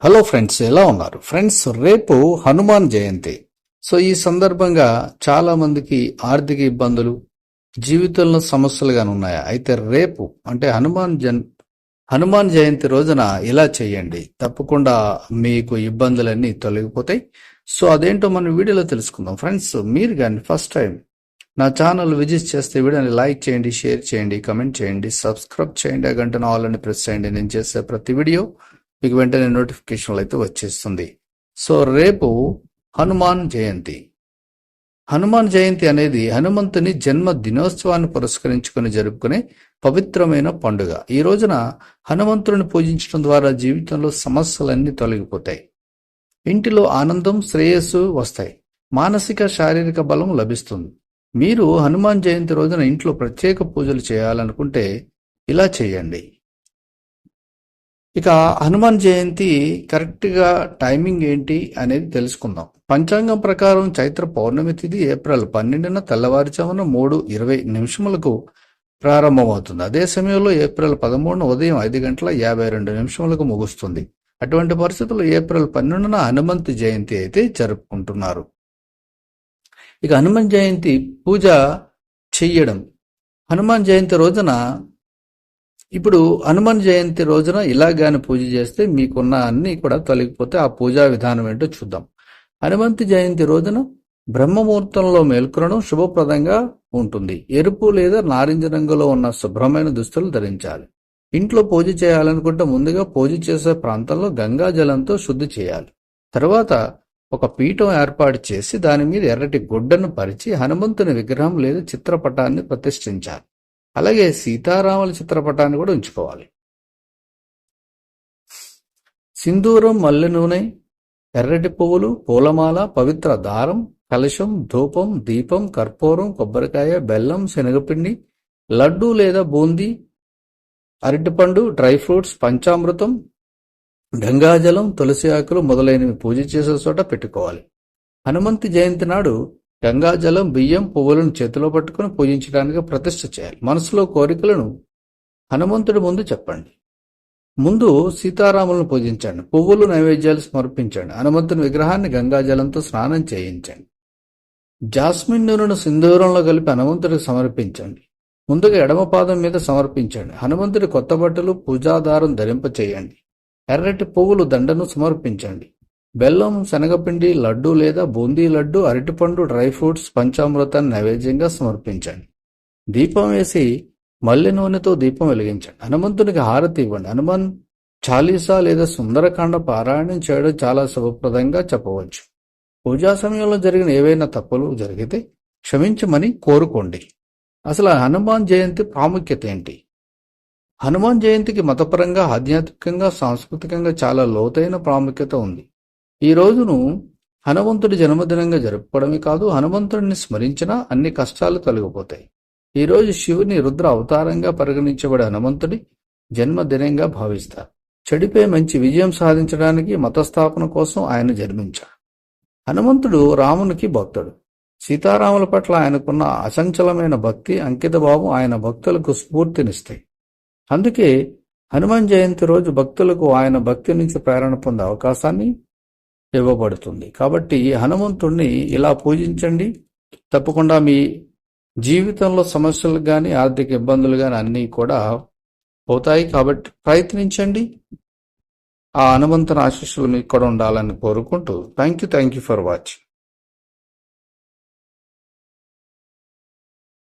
Hello friends, ఎలా ఉన్నారు friends? రేపు హనుమాన్ జయంతి. సో ఈ సందర్భంగా చాలా మందికి ఆర్థిక ఇబ్బందులు, జీవితంలో సమస్యలుగా ఉన్నాయా? అయితే రేపు అంటే హనుమాన్ జయంతి రోజున ఇలా చేయండి, తప్పకుండా మీకు ఇబ్బందులన్నీ తొలగిపోతాయి. సో అదేంటో మన వీడియోలో తెలుసుకుందాం. ఫ్రెండ్స్, మీరు కానీ ఫస్ట్ టైం నా ఛానల్ విజిట్ చేస్తే వీడియోని లైక్ చేయండి, షేర్ చేయండి, కమెంట్ చేయండి, సబ్స్క్రైబ్ చేయండి, ఆ గంటను ఆల్ అని ప్రెస్ చేయండి. నేను చేసే ప్రతి వీడియో మీకు వెంటనే నోటిఫికేషన్లు అయితే వచ్చేస్తుంది. సో రేపు హనుమాన్ జయంతి. హనుమాన్ జయంతి అనేది హనుమంతుని జన్మ దినోత్సవాన్ని పురస్కరించుకుని జరుపుకునే పవిత్రమైన పండుగ. ఈ రోజున హనుమంతుడిని పూజించడం ద్వారా జీవితంలో సమస్యలన్నీ తొలగిపోతాయి, ఇంటిలో ఆనందం, శ్రేయస్సు వస్తాయి, మానసిక శారీరక బలం లభిస్తుంది. మీరు హనుమాన్ జయంతి రోజున ఇంట్లో ప్రత్యేక పూజలు చేయాలనుకుంటే ఇలా చేయండి. ఇక హనుమాన్ జయంతి కరెక్ట్గా టైమింగ్ ఏంటి అనేది తెలుసుకుందాం. పంచాంగం ప్రకారం చైత్ర పౌర్ణమి తిథి ఏప్రిల్ 12న తెల్లవారుజామున 3:20 ప్రారంభమవుతుంది. అదే సమయంలో ఏప్రిల్ 13న ఉదయం 5:52 ముగుస్తుంది. అటువంటి పరిస్థితుల్లో ఏప్రిల్ 12న హనుమంత్ జయంతి అయితే జరుపుకుంటున్నారు. ఇక హనుమాన్ జయంతి పూజ చెయ్యడం. హనుమాన్ జయంతి రోజున హనుమాన్ జయంతి రోజున ఇలాగాని పూజ చేస్తే మీకున్న అన్ని కూడా తొలగిపోతే ఆ పూజా విధానం ఏంటో చూద్దాం. హనుమంత్ జయంతి రోజున బ్రహ్మముహూర్తంలో మేల్కొనడం శుభప్రదంగా ఉంటుంది. ఎరుపు లేదా నారింజ రంగులో ఉన్న శుభ్రమైన దుస్తులు ధరించాలి. ఇంట్లో పూజ చేయాలనుకుంటే ముందుగా పూజ చేసే ప్రాంతంలో గంగా జలంతో శుద్ధి చేయాలి. తర్వాత ఒక పీఠం ఏర్పాటు చేసి దాని మీద ఎర్రటి గుడ్డను పరిచి హనుమంతుని విగ్రహం లేదా చిత్రపటాన్ని ప్రతిష్ఠించాలి. అలాగే సీతారాముల చిత్రపటాన్ని కూడా ఉంచుకోవాలి. సింధూరం, మల్లె నూనె, ఎర్రటి పువ్వులు, పూలమాల, పవిత్ర దారం, కలశం, ధూపం, దీపం, కర్పూరం, కొబ్బరికాయ, బెల్లం, శనగపిండి, లడ్డు లేదా బూందీ, అరటిపండు, డ్రై ఫ్రూట్స్, పంచామృతం, గంగాజలం, తులసి ఆకులు మొదలైనవి పూజ చేసే చోట పెట్టుకోవాలి. హనుమంత్ జయంతి నాడు గంగాజలం, బియ్యం, పువ్వులను చేతిలో పట్టుకుని పూజించడానికి ప్రతిష్ఠ చేయాలి. మనసులో కోరికలను హనుమంతుడి ముందు చెప్పండి. ముందు సీతారాములను పూజించండి. పువ్వులు, నైవేద్యాలు సమర్పించండి. హనుమంతుని విగ్రహాన్ని గంగాజలంతో స్నానం చేయించండి. జాస్మిన్ నూనెను సింధూరంలో కలిపి హనుమంతుడికి సమర్పించండి. ముందుగా ఎడమ పాదం మీద సమర్పించండి. హనుమంతుడి కొత్త బట్టలు, పూజాదారం ధరింపచేయండి. ఎర్రటి పువ్వులు దండను సమర్పించండి. బెల్లం, శనగపిండి, లడ్డు లేదా బూందీ లడ్డు, అరటిపండు, డ్రై ఫ్రూట్స్, పంచామృతాన్ని నైవేద్యంగా సమర్పించండి. దీపం వేసి మల్లె నూనెతో దీపం వెలిగించండి. హనుమంతునికి హారతి ఇవ్వండి. హనుమాన్ చాలీసా లేదా సుందరకాండ పారాయణం చేయడం చాలా శుభప్రదంగా చెప్పవచ్చు. పూజా సమయంలో జరిగిన ఏవైనా తప్పులు జరిగితే క్షమించమని కోరుకోండి. అసలు హనుమాన్ జయంతి ప్రాముఖ్యత ఏంటి? హనుమాన్ జయంతికి మతపరంగా, ఆధ్యాత్మికంగా, సాంస్కృతికంగా చాలా లోతైన ప్రాముఖ్యత ఉంది. ఈ రోజును హనుమంతుడి జన్మదినంగా జరుపుకోవడమే కాదు, హనుమంతుడిని స్మరించినా అన్ని కష్టాలు తొలగిపోతాయి. ఈ రోజు శివుని రుద్ర అవతారంగా పరిగణించబడే హనుమంతుడి జన్మదినంగా భావిస్తారు. చెడుపై మంచి విజయం సాధించడానికి, మతస్థాపన కోసం ఆయన జన్మించాడు. హనుమంతుడు రామునికి భక్తుడు. సీతారాముల పట్ల ఆయనకున్న అచంచలమైన భక్తి, అంకితభావం ఆయన భక్తులకు స్ఫూర్తినిస్తాయి. అందుకే హనుమాన్ జయంతి రోజు భక్తులకు ఆయన భక్తి నుంచి ప్రేరణ పొందే అవకాశాన్ని ఇవ్వబడుతుంది. కాబట్టి హనుమంతుడిని ఇలా పూజించండి. తప్పకుండా మీ జీవితంలో సమస్యలు కానీ, ఆర్థిక ఇబ్బందులు కానీ అన్నీ కూడా పోతాయి. కాబట్టి ప్రయత్నించండి. ఆ హనుమంతుని ఆశీస్సులు మీకు కూడా ఉండాలని కోరుకుంటూ థ్యాంక్ యూ ఫర్ వాచింగ్.